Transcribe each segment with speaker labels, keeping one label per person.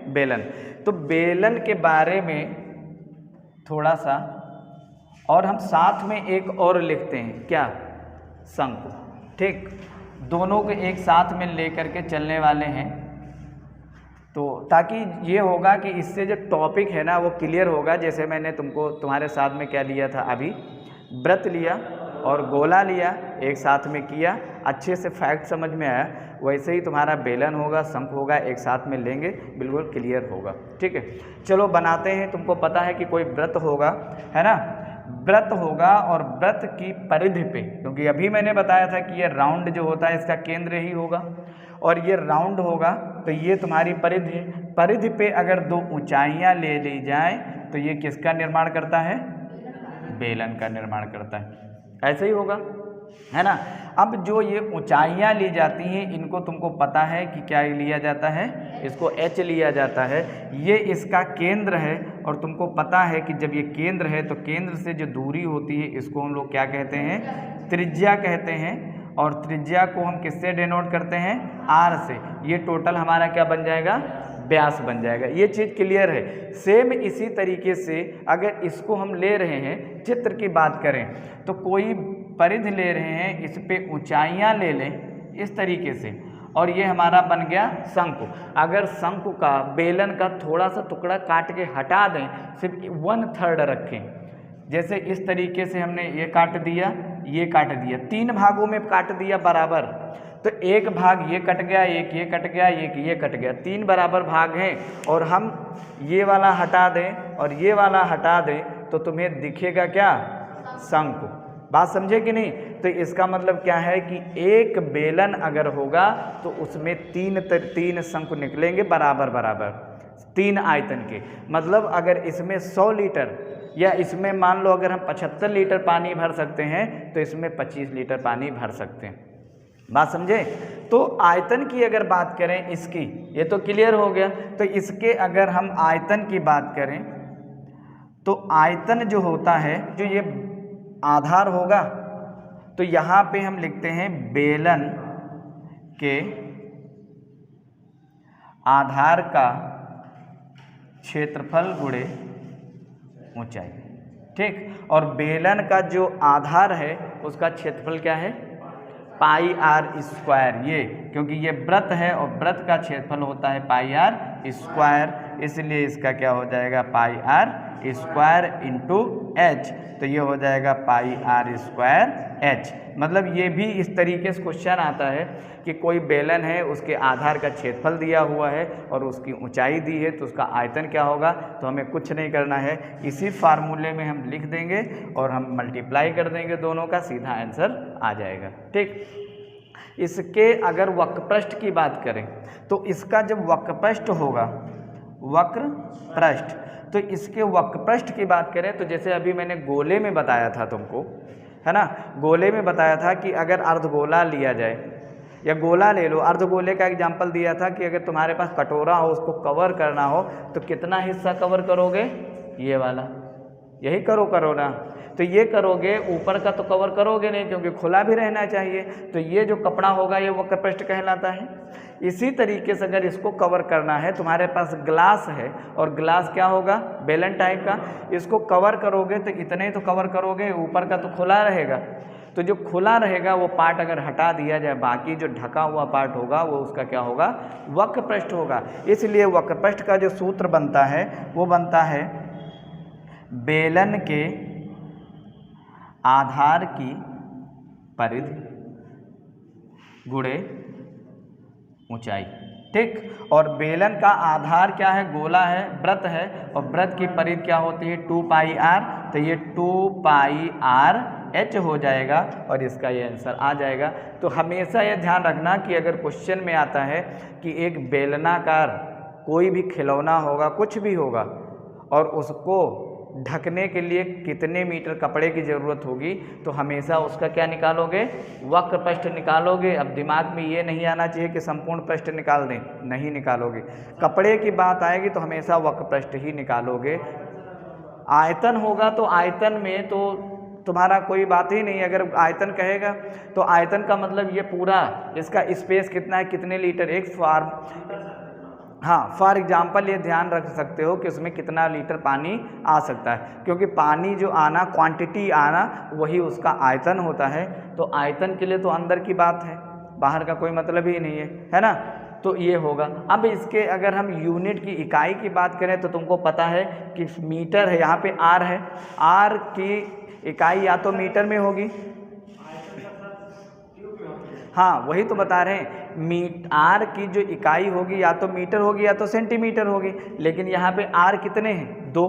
Speaker 1: बेलन। तो बेलन के बारे में थोड़ा सा और हम साथ में एक और लिखते हैं, क्या? शंकु। ठीक, दोनों को एक साथ में लेकर के चलने वाले हैं, तो ताकि ये होगा कि इससे जो टॉपिक है ना वो क्लियर होगा। जैसे मैंने तुमको तुम्हारे साथ में क्या लिया था अभी, व्रत लिया और गोला लिया, एक साथ में किया, अच्छे से फैक्ट समझ में आया। वैसे ही तुम्हारा बेलन होगा, शंख होगा, एक साथ में लेंगे, बिल्कुल क्लियर होगा। ठीक है, चलो बनाते हैं। तुमको पता है कि कोई व्रत होगा, है ना, व्रत होगा और व्रत की परिधि पे, क्योंकि अभी मैंने बताया था कि ये राउंड जो होता है इसका केंद्र ही होगा और ये राउंड होगा, तो ये तुम्हारी परिधि है। परिधि पे अगर दो ऊंचाइयां ले ली जाए तो ये किसका निर्माण करता है? बेलन का निर्माण करता है। ऐसे ही होगा, है ना। अब जो ये ऊंचाइयां ली जाती हैं इनको तुमको पता है कि क्या लिया जाता है? इसको H लिया जाता है। ये इसका केंद्र है और तुमको पता है कि जब ये केंद्र है तो केंद्र से जो दूरी होती है इसको हम लोग क्या कहते हैं? त्रिज्या कहते हैं। और त्रिज्या को हम किससे डिनोट करते हैं? R से। ये टोटल हमारा क्या बन जाएगा? व्यास बन जाएगा। ये चीज़ क्लियर है। सेम इसी तरीके से अगर इसको हम ले रहे हैं, चित्र की बात करें तो कोई परिधि ले रहे हैं, इस पे ऊंचाइयां ले लें इस तरीके से, और ये हमारा बन गया शंकु। अगर शंकु का बेलन का थोड़ा सा टुकड़ा काट के हटा दें, सिर्फ 1/3 रखें, जैसे इस तरीके से हमने ये काट दिया, ये काट दिया, 3 भागों में काट दिया बराबर, तो एक भाग ये कट गया, एक ये कट गया, एक ये कट गया, 3 बराबर भाग हैं। और हम ये वाला हटा दें और ये वाला हटा दें तो तुम्हें दिखेगा क्या? शंकु। बात समझे कि नहीं? तो इसका मतलब क्या है कि एक बेलन अगर होगा तो उसमें 3 शंकु निकलेंगे बराबर बराबर, 3 आयतन के। मतलब अगर इसमें 100 लीटर या इसमें मान लो अगर हम 75 लीटर पानी भर सकते हैं तो इसमें 25 लीटर पानी भर सकते हैं। बात समझे? तो आयतन की अगर बात करें इसकी, ये तो क्लियर हो गया। तो इसके अगर हम आयतन की बात करें तो आयतन जो होता है, जो ये आधार होगा, तो यहाँ पे हम लिखते हैं बेलन के आधार का क्षेत्रफल गुणे ऊंचाई। ठीक, और बेलन का जो आधार है उसका क्षेत्रफल क्या है? Pi R square. ये क्योंकि ये व्रत है और व्रत का क्षेत्रफल होता है पाई आर स्क्वायर, इसलिए इसका क्या हो जाएगा? पाई आर स्क्वायर इंटू एच। तो ये हो जाएगा पाई आर स्क्वायर एच। मतलब ये भी इस तरीके से क्वेश्चन आता है कि कोई बेलन है, उसके आधार का क्षेत्रफल दिया हुआ है और उसकी ऊंचाई दी है, तो उसका आयतन क्या होगा? तो हमें कुछ नहीं करना है, इसी फार्मूले में हम लिख देंगे और हम मल्टीप्लाई कर देंगे दोनों का, सीधा आंसर आ जाएगा। ठीक, इसके अगर वक्रपृष्ठ की बात करें तो इसका जब वक्रपृष्ठ होगा, वक्रपृष्ठ, तो इसके वक्रपृष्ठ की बात करें तो जैसे अभी मैंने गोले में बताया था तुमको, है ना, गोले में बताया था कि अगर अर्धगोला लिया जाए या गोला ले लो, अर्धगोले का एग्जाम्पल दिया था कि अगर तुम्हारे पास कटोरा हो, उसको कवर करना हो तो कितना हिस्सा कवर करोगे? ये वाला, यही करो ना। तो ये करोगे, ऊपर का तो कवर करोगे नहीं क्योंकि खुला भी रहना चाहिए, तो ये जो कपड़ा होगा ये वक्रपृष्ठ कहलाता है। इसी तरीके से अगर इसको कवर करना है, तुम्हारे पास ग्लास है और ग्लास क्या होगा? बेलन टाइप का, इसको कवर करोगे तो इतने ही तो कवर करोगे, ऊपर का तो खुला रहेगा। तो जो खुला रहेगा वो पार्ट अगर हटा दिया जाए, बाकी जो ढका हुआ पार्ट होगा वो उसका क्या होगा? वक्रपृष्ठ होगा। इसलिए वक्रपृष्ठ का जो सूत्र बनता है वो बनता है बेलन के आधार की परिधि गुणे ऊंचाई। ठीक, और बेलन का आधार क्या है? गोला है, व्रत है, और व्रत की परिधि क्या होती है? 2 पाई आर। तो ये 2 पाई आर एच हो जाएगा और इसका ये आंसर आ जाएगा। तो हमेशा ये ध्यान रखना कि अगर क्वेश्चन में आता है कि एक बेलनाकार कोई भी खिलौना होगा, कुछ भी होगा, और उसको ढकने के लिए कितने मीटर कपड़े की ज़रूरत होगी, तो हमेशा उसका क्या निकालोगे? वक्रपृष्ठ निकालोगे। अब दिमाग में ये नहीं आना चाहिए कि संपूर्ण पृष्ठ निकाल दें, नहीं निकालोगे। कपड़े की बात आएगी तो हमेशा वक्रपृष्ठ ही निकालोगे। आयतन होगा तो आयतन में तो तुम्हारा कोई बात ही नहीं। अगर आयतन कहेगा तो आयतन का मतलब ये पूरा, इसका स्पेस कितना है, कितने लीटर, हाँ, फॉर एग्जाम्पल ये ध्यान रख सकते हो कि उसमें कितना लीटर पानी आ सकता है, क्योंकि पानी जो आना, क्वांटिटी आना, वही उसका आयतन होता है। तो आयतन के लिए तो अंदर की बात है, बाहर का कोई मतलब ही नहीं है ना। तो ये होगा। अब इसके अगर हम यूनिट की इकाई की बात करें तो तुमको पता है कि मीटर है, यहाँ पे आर है, आर की इकाई या तो मीटर में होगी, हाँ वही तो बता रहे हैं, आर की जो इकाई होगी या तो मीटर होगी या तो सेंटीमीटर होगी, लेकिन यहाँ पे आर कितने हैं, 2,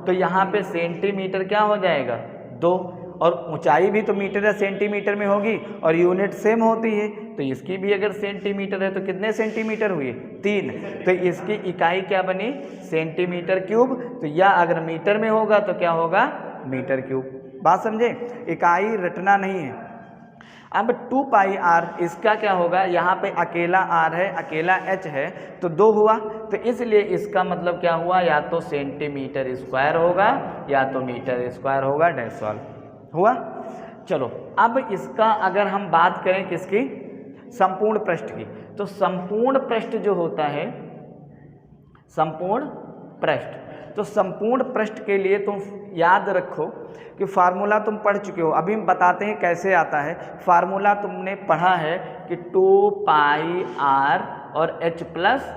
Speaker 1: तो यहाँ पे सेंटीमीटर क्या हो जाएगा, 2, और ऊंचाई भी तो मीटर या सेंटीमीटर में होगी और यूनिट सेम होती है, तो इसकी भी अगर सेंटीमीटर है तो कितने सेंटीमीटर हुए, 3, तो इसकी इकाई क्या बनी, सेंटीमीटर क्यूब। तो या अगर मीटर में होगा तो क्या होगा, मीटर क्यूब। बात समझे, इकाई रटना नहीं है। अब 2 पाई आर, इसका क्या होगा, यहाँ पे अकेला आर है, अकेला एच है, तो 2 हुआ, तो इसलिए इसका मतलब क्या हुआ, या तो सेंटीमीटर स्क्वायर होगा या तो मीटर स्क्वायर होगा। डैश सॉल्व हुआ। चलो अब इसका अगर हम बात करें किसकी, संपूर्ण पृष्ठ की, तो संपूर्ण पृष्ठ जो होता है, संपूर्ण पृष्ठ, तो संपूर्ण पृष्ठ के लिए तुम याद रखो कि फार्मूला तुम पढ़ चुके हो, अभी हम बताते हैं कैसे आता है। फार्मूला तुमने पढ़ा है कि 2 पाई आर और h प्लस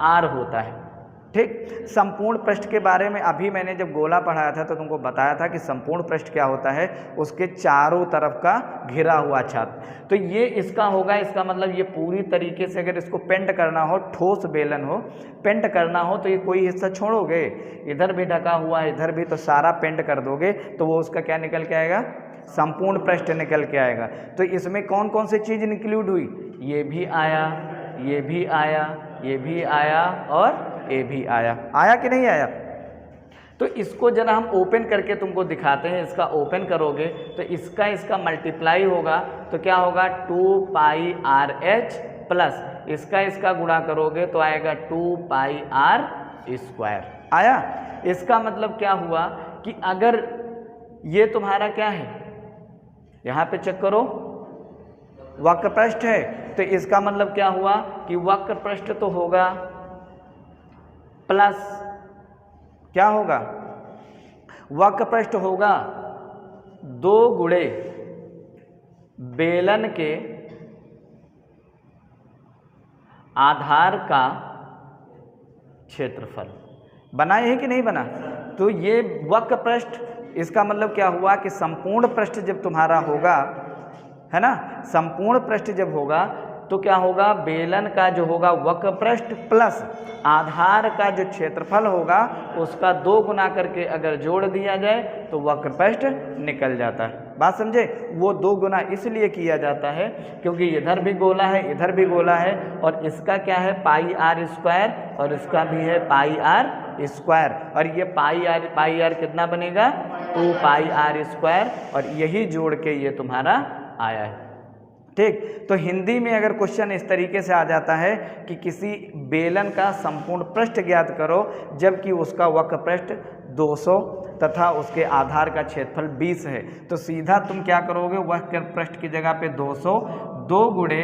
Speaker 1: आर होता है, ठीक। संपूर्ण पृष्ठ के बारे में अभी मैंने जब गोला पढ़ाया था तो तुमको बताया था कि संपूर्ण पृष्ठ क्या होता है, उसके चारों तरफ का घिरा हुआ छात। तो ये इसका होगा, इसका मतलब ये पूरी तरीके से अगर इसको पेंट करना हो, ठोस बेलन हो, पेंट करना हो, तो ये कोई हिस्सा छोड़ोगे, इधर भी ढका हुआ है, इधर भी, तो सारा पेंट कर दोगे तो वो उसका क्या निकल के आएगा, संपूर्ण पृष्ठ निकल के आएगा। तो इसमें कौन कौन सी चीज़ इंक्लूड हुई, ये भी आया, ये भी आया, ये भी आया और ये भी आया कि नहीं आया। तो इसको जरा हम ओपन करके तुमको दिखाते हैं। इसका ओपन करोगे तो इसका मल्टीप्लाई होगा, तो क्या होगा, 2 पाई आर एच प्लस इसका गुणा करोगे तो आएगा 2 पाई आर स्क्वायर। आया। इसका मतलब क्या हुआ कि अगर ये तुम्हारा क्या है, यहाँ पे चेक करो, वक्र पृष्ठ है, तो इसका मतलब क्या हुआ कि वक्र पृष्ठ तो होगा प्लस क्या होगा, वक्र पृष्ठ होगा 2 गुणे बेलन के आधार का क्षेत्रफल। बना है कि नहीं बना। तो ये वक्र पृष्ठ, इसका मतलब क्या हुआ कि संपूर्ण पृष्ठ जब तुम्हारा होगा, है ना, संपूर्ण पृष्ठ जब होगा तो क्या होगा, बेलन का जो होगा वक्र पृष्ठ प्लस आधार का जो क्षेत्रफल होगा उसका 2 गुना करके अगर जोड़ दिया जाए तो वक्र पृष्ठ निकल जाता है। बात समझे। वो 2 गुना इसलिए किया जाता है क्योंकि इधर भी गोला है, इधर भी गोला है, और इसका क्या है, पाई आर स्क्वायर, और इसका भी है पाई आर स्क्वायर, और ये पाई आर कितना बनेगा, 2 पाई आर स्क्वायर, और यही जोड़ के ये तुम्हारा आया है, ठीक। तो हिंदी में अगर क्वेश्चन इस तरीके से आ जाता है कि किसी बेलन का संपूर्ण पृष्ठ ज्ञात करो जबकि उसका वक्र पृष्ठ 200 तथा उसके आधार का क्षेत्रफल 20 है, तो सीधा तुम क्या करोगे, वक्र पृष्ठ की जगह पे 200, 2 गुणे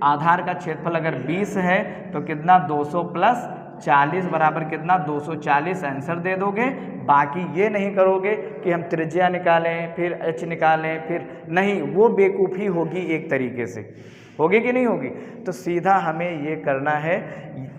Speaker 1: आधार का क्षेत्रफल अगर 20 है तो कितना, 200 प्लस 40 बराबर कितना, 240 आंसर दे दोगे। बाकी ये नहीं करोगे कि हम त्रिज्या निकालें फिर एच निकालें, फिर नहीं, वो बेवकूफ़ी होगी, एक तरीके से होगी कि नहीं होगी। तो सीधा हमें ये करना है,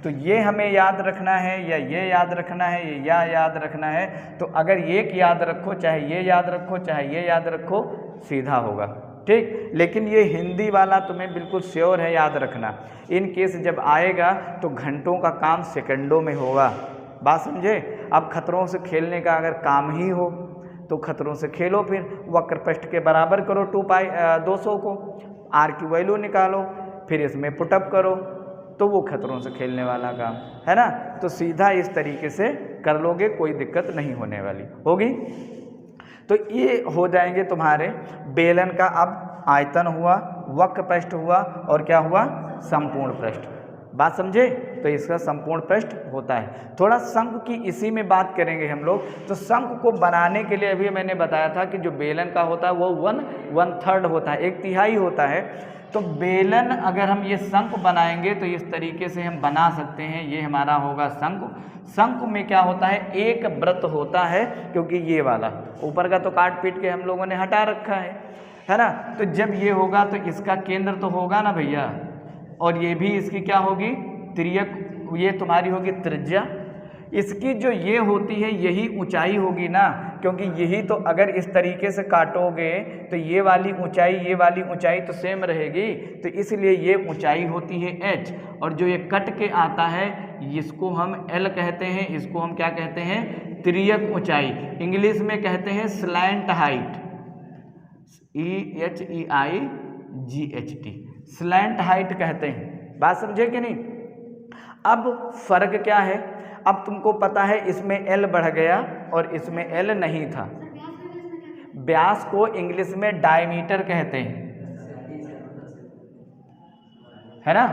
Speaker 1: तो ये हमें याद रखना है या ये याद रखना है या याद रखना है। तो अगर एक याद रखो, चाहे ये याद रखो, चाहे ये याद रखो, सीधा होगा, ठीक। लेकिन ये हिंदी वाला तुम्हें बिल्कुल श्योर है याद रखना, इन केस जब आएगा तो घंटों का काम सेकंडों में होगा। बात समझे। अब खतरों से खेलने का अगर काम ही हो तो खतरों से खेलो, फिर वक्र पृष्ठ के बराबर करो 200 को, आर की वैल्यू निकालो, फिर इसमें पुटअप करो, तो वो खतरों से खेलने वाला काम है ना। तो सीधा इस तरीके से कर लोगे, कोई दिक्कत नहीं होने वाली होगी। तो ये हो जाएंगे तुम्हारे बेलन का अब आयतन हुआ, वक्र पृष्ठ हुआ, और क्या हुआ, संपूर्ण पृष्ठ। बात समझे। तो इसका संपूर्ण पृष्ठ होता है। थोड़ा शंकु की इसी में बात करेंगे हम लोग। तो शंकु को बनाने के लिए अभी मैंने बताया था कि जो बेलन का होता है वो 1/3 होता है, 1/3 होता है। तो बेलन अगर हम ये शंकु बनाएंगे तो इस तरीके से हम बना सकते हैं। ये हमारा होगा शंकु। शंकु में क्या होता है, एक वृत्त होता है, क्योंकि ये वाला ऊपर का तो काट पीट के हम लोगों ने हटा रखा है ना। तो जब ये होगा तो इसका केंद्र तो होगा ना भैया, और ये भी इसकी क्या होगी, तिर्यक, ये तुम्हारी होगी त्रिज्या। इसकी जो ये होती है यही ऊंचाई होगी ना, क्योंकि यही तो अगर इस तरीके से काटोगे तो ये वाली ऊंचाई तो सेम रहेगी, तो इसलिए ये ऊंचाई होती है h, और जो ये कट के आता है इसको हम l कहते हैं, इसको हम क्या कहते हैं, तिर्यक ऊंचाई। इंग्लिश में कहते हैं slant height, EHEIGHT, slant height कहते हैं। बात समझे कि नहीं। अब फर्क क्या है, अब तुमको पता है इसमें L बढ़ गया और इसमें L नहीं था। व्यास को इंग्लिश में डायमीटर कहते हैं, है ना,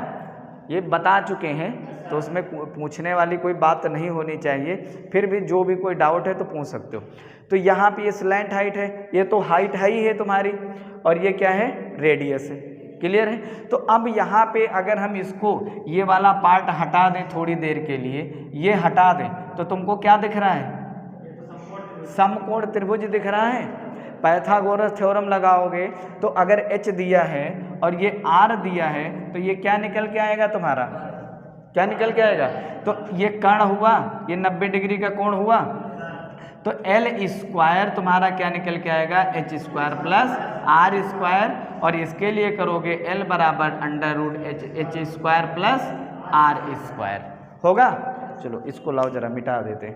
Speaker 1: ये बता चुके हैं, तो उसमें पूछने वाली कोई बात नहीं होनी चाहिए। फिर भी जो भी कोई डाउट है तो पूछ सकते हो। तो यहाँ पे ये स्लैंट हाइट है, ये तो हाइट है ही है तुम्हारी, और ये क्या है, रेडियस है। क्लियर है। तो अब यहाँ पे अगर हम इसको ये वाला पार्ट हटा दें थोड़ी देर के लिए, ये हटा दें, तो तुमको क्या दिख रहा है, समकोण त्रिभुज दिख रहा है। पाइथागोरस थ्योरम लगाओगे तो अगर h दिया है और ये r दिया है तो ये क्या निकल के आएगा तुम्हारा, क्या निकल के आएगा, तो ये कर्ण हुआ, ये 90 डिग्री का कोण हुआ, तो L स्क्वायर तुम्हारा क्या निकल के आएगा, h square plus r square, और इसके लिए करोगे L बराबर √h square plus r square होगा। चलो इसको लाओ जरा मिटा देते हैं।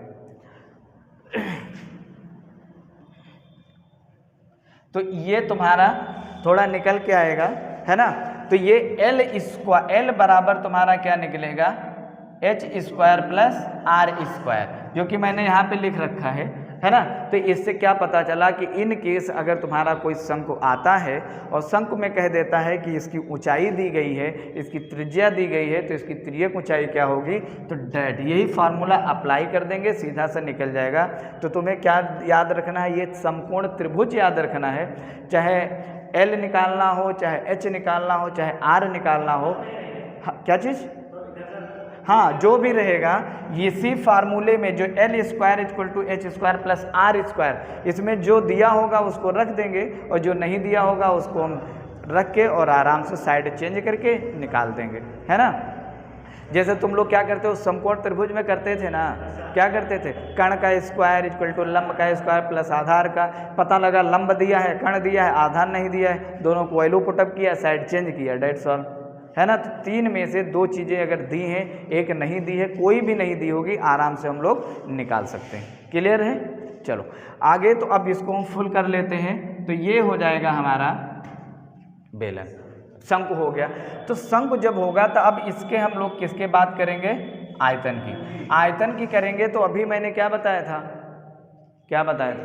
Speaker 1: तो ये तुम्हारा थोड़ा निकल के आएगा, है ना। तो ये L बराबर तुम्हारा क्या निकलेगा, h square plus r square, जो कि मैंने यहाँ पे लिख रखा है ना। तो इससे क्या पता चला कि इन केस अगर तुम्हारा कोई शंकु आता है और शंकु में कह देता है कि इसकी ऊंचाई दी गई है, इसकी त्रिज्या दी गई है, तो इसकी तिर्यक ऊंचाई क्या होगी, तो डेट, यही फार्मूला अप्लाई कर देंगे, सीधा सा निकल जाएगा। तो तुम्हें क्या याद रखना है, ये समकोण त्रिभुज याद रखना है। चाहे L निकालना हो, चाहे H निकालना हो, चाहे R निकालना हो, क्या चीज़, हाँ, जो भी रहेगा इसी फार्मूले में जो L square equal to h square plus r square, इसमें जो दिया होगा उसको रख देंगे और जो नहीं दिया होगा उसको हम रख के और आराम से साइड चेंज करके निकाल देंगे, है ना। जैसे तुम लोग क्या करते हो, समकोण त्रिभुज में करते थे ना, क्या करते थे, कर्ण का स्क्वायर इक्वल टू लंब का स्क्वायर प्लस आधार का, पता लगा लंब दिया है, कर्ण दिया है, आधार नहीं दिया है, दोनों को वैल्यू पुटअप किया, साइड चेंज किया, डेट्स ऑल, है ना। तो तीन में से दो चीज़ें अगर दी हैं, एक नहीं दी है, कोई भी नहीं दी होगी, आराम से हम लोग निकाल सकते हैं। क्लियर है। चलो आगे, तो अब इसको हम फुल कर लेते हैं। तो ये हो जाएगा हमारा बेलन, शंकु हो गया। तो शंकु जब होगा तो अब इसके हम लोग किसके बात करेंगे, आयतन की, आयतन की करेंगे। तो अभी मैंने क्या बताया था, क्या बताया था,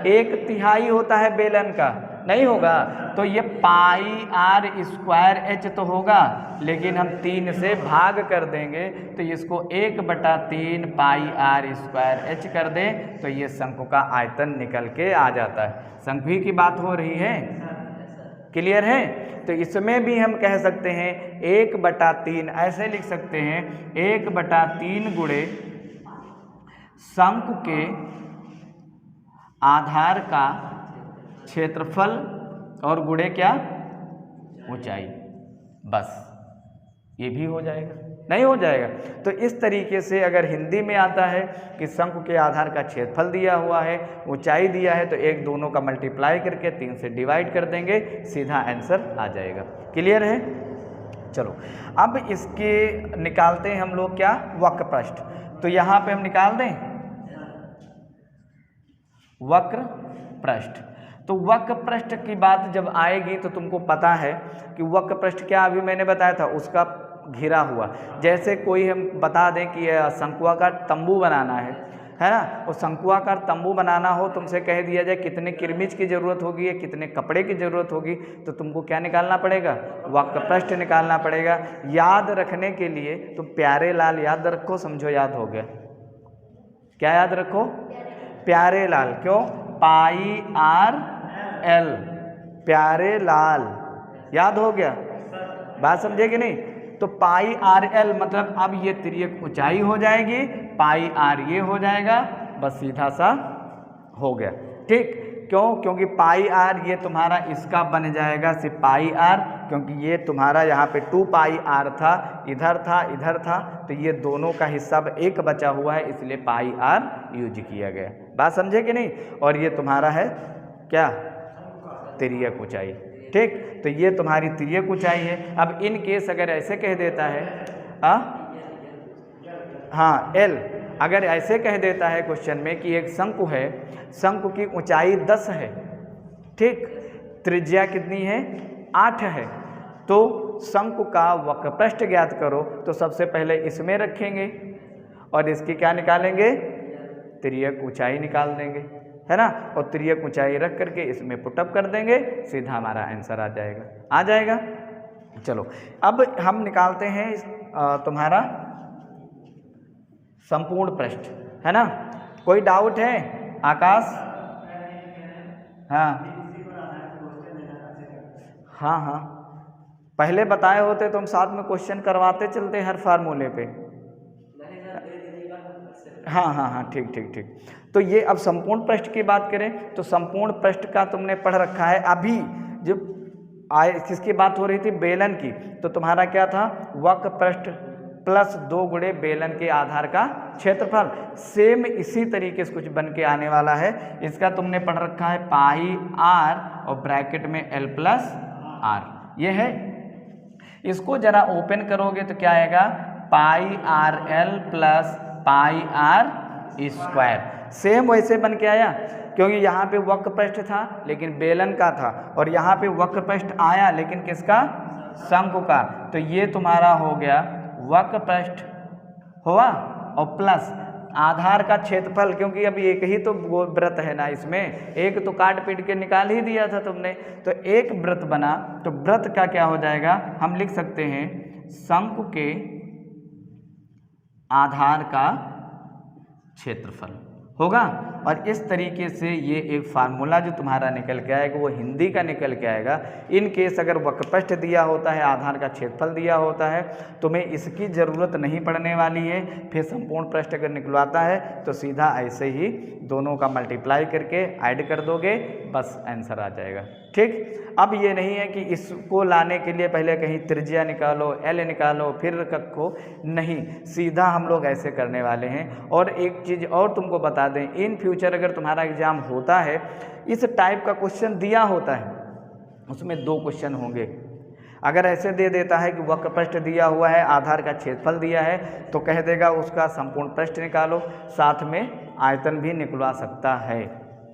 Speaker 1: 1/3 होता है बेलन का, नहीं होगा तो ये पाई r स्क्वायर h तो होगा, लेकिन हम 3 से भाग कर देंगे तो इसको 1/3 पाई r स्क्वायर h कर दें तो ये शंकु का आयतन निकल के आ जाता है। शंकु ही की बात हो रही है, क्लियर है। तो इसमें भी हम कह सकते हैं 1/3, ऐसे लिख सकते हैं 1/3 गुणे शंकु के आधार का क्षेत्रफल और गुणे क्या, ऊंचाई, बस ये भी हो जाएगा, नहीं हो जाएगा। तो इस तरीके से अगर हिंदी में आता है कि शंकु के आधार का क्षेत्रफल दिया हुआ है, ऊंचाई दिया है, तो एक दोनों का मल्टीप्लाई करके 3 से डिवाइड कर देंगे, सीधा आंसर आ जाएगा। क्लियर है। चलो अब इसके निकालते हैं हम लोग क्या, वक्र पृष्ठ। तो यहाँ पे हम निकाल दें वक्र पृष्ठ। तो वक्र पृष्ठ की बात जब आएगी तो तुमको पता है कि वक्र पृष्ठ क्या, अभी मैंने बताया था, उसका घिरा हुआ, जैसे कोई हम बता दें कि शंकुआकार तंबू बनाना है ना, और शंकुआकार तंबू बनाना हो, तुमसे कह दिया जाए कितने किरमिच की ज़रूरत होगी या कितने कपड़े की ज़रूरत होगी, तो तुमको क्या निकालना पड़ेगा, वक्र पृष्ठ निकालना पड़ेगा। याद रखने के लिए तुम प्यारे लाल याद रखो, समझो याद हो गया, क्या याद रखो, प्यारे लाल, क्यों, पाई r l, प्यारे लाल याद हो गया? बात समझे कि नहीं? तो पाई आर एल मतलब अब ये तिर्यक ऊंचाई हो जाएगी, पाई आर ये हो जाएगा, बस सीधा सा हो गया। ठीक, क्यों? क्योंकि पाई आर ये तुम्हारा इसका बन जाएगा सिर्फ पाई आर, क्योंकि ये तुम्हारा यहाँ पे 2 पाई आर था, इधर था, तो ये दोनों का हिस्सा अब एक बचा हुआ है, इसलिए पाई आर यूज किया गया। बात समझे कि नहीं? और ये तुम्हारा है क्या? तिर्यक ऊंचाई। ठीक, तो ये तुम्हारी तिर्यक ऊंचाई है। अब इन केस अगर ऐसे कह देता है हाँ एल, अगर ऐसे कह देता है क्वेश्चन में कि एक शंकु है, शंकु की ऊंचाई 10 है, ठीक, त्रिज्या कितनी है? 8 है, तो शंकु का वक्रपृष्ठ ज्ञात करो। तो सबसे पहले इसमें रखेंगे और इसकी क्या निकालेंगे? तिर्यक ऊंचाई निकाल देंगे, है ना, और तिर्यक ऊंचाई रख करके इसमें पुटअप कर देंगे, सीधा हमारा आंसर आ जाएगा। चलो अब हम निकालते हैं तुम्हारा संपूर्ण पृष्ठ, है ना। कोई डाउट है आकाश? हाँ, पहले बताए होते तो हम साथ में क्वेश्चन करवाते चलते हर फार्मूले पे। हाँ, ठीक। तो ये अब संपूर्ण पृष्ठ की बात करें तो संपूर्ण पृष्ठ का तुमने पढ़ रखा है। अभी जो किसकी बात हो रही थी? बेलन की। तो तुम्हारा क्या था? वक्र पृष्ठ प्लस 2 गुणे बेलन के आधार का क्षेत्रफल। सेम इसी तरीके से कुछ बन के आने वाला है। इसका तुमने पढ़ रखा है पाई आर और ब्रैकेट में एल प्लस आर, ये है। इसको जरा ओपन करोगे तो क्या आएगा? Pi R L plus pi R square. Same वैसे बन के आया, क्योंकि यहाँ पे वक्र पृष्ठ था लेकिन बेलन का था, और यहाँ पे वक्र पृष्ठ आया लेकिन किसका? शंकु का। तो ये तुम्हारा हो गया वक्र पृष्ठ हुआ और प्लस आधार का क्षेत्रफल, क्योंकि अब एक ही तो वृत्त है ना, इसमें एक तो काट पीट के निकाल ही दिया था तुमने, तो एक वृत्त बना। तो वृत्त का क्या हो जाएगा? हम लिख सकते हैं शंकु के आधार का क्षेत्रफल होगा। और इस तरीके से ये एक फार्मूला जो तुम्हारा निकल के आएगा वो हिंदी का निकल के आएगा। इन केस अगर वक्रपृष्ठ दिया होता है, आधार का क्षेत्रफल दिया होता है, तुम्हें इसकी ज़रूरत नहीं पड़ने वाली है। फिर संपूर्ण पृष्ठ अगर निकलवाता है तो सीधा ऐसे ही दोनों का मल्टीप्लाई करके ऐड कर दोगे, बस आंसर आ जाएगा। ठीक, अब ये नहीं है कि इसको लाने के लिए पहले कहीं त्रिज्या निकालो, एल निकालो, फिर रखो, नहीं, सीधा हम लोग ऐसे करने वाले हैं। और एक चीज़ और तुमको बता दें, इन फ्यूचर अगर तुम्हारा एग्जाम होता है, इस टाइप का क्वेश्चन दिया होता है, उसमें 2 क्वेश्चन होंगे। अगर ऐसे दे देता है कि वक्रपृष्ठ दिया हुआ है, आधार का क्षेत्रफल दिया है, तो कह देगा उसका संपूर्ण पृष्ठ निकालो, साथ में आयतन भी निकलवा सकता है।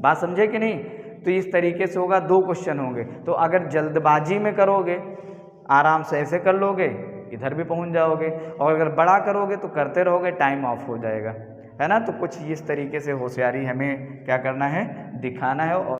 Speaker 1: बात समझे कि नहीं? तो इस तरीके से होगा, 2 क्वेश्चन होंगे। तो अगर जल्दबाजी में करोगे, आराम से ऐसे कर लोगे, इधर भी पहुंच जाओगे, और अगर बड़ा करोगे तो करते रहोगे, टाइम ऑफ हो जाएगा, है ना। तो कुछ इस तरीके से होशियारी हमें क्या करना है? दिखाना है। और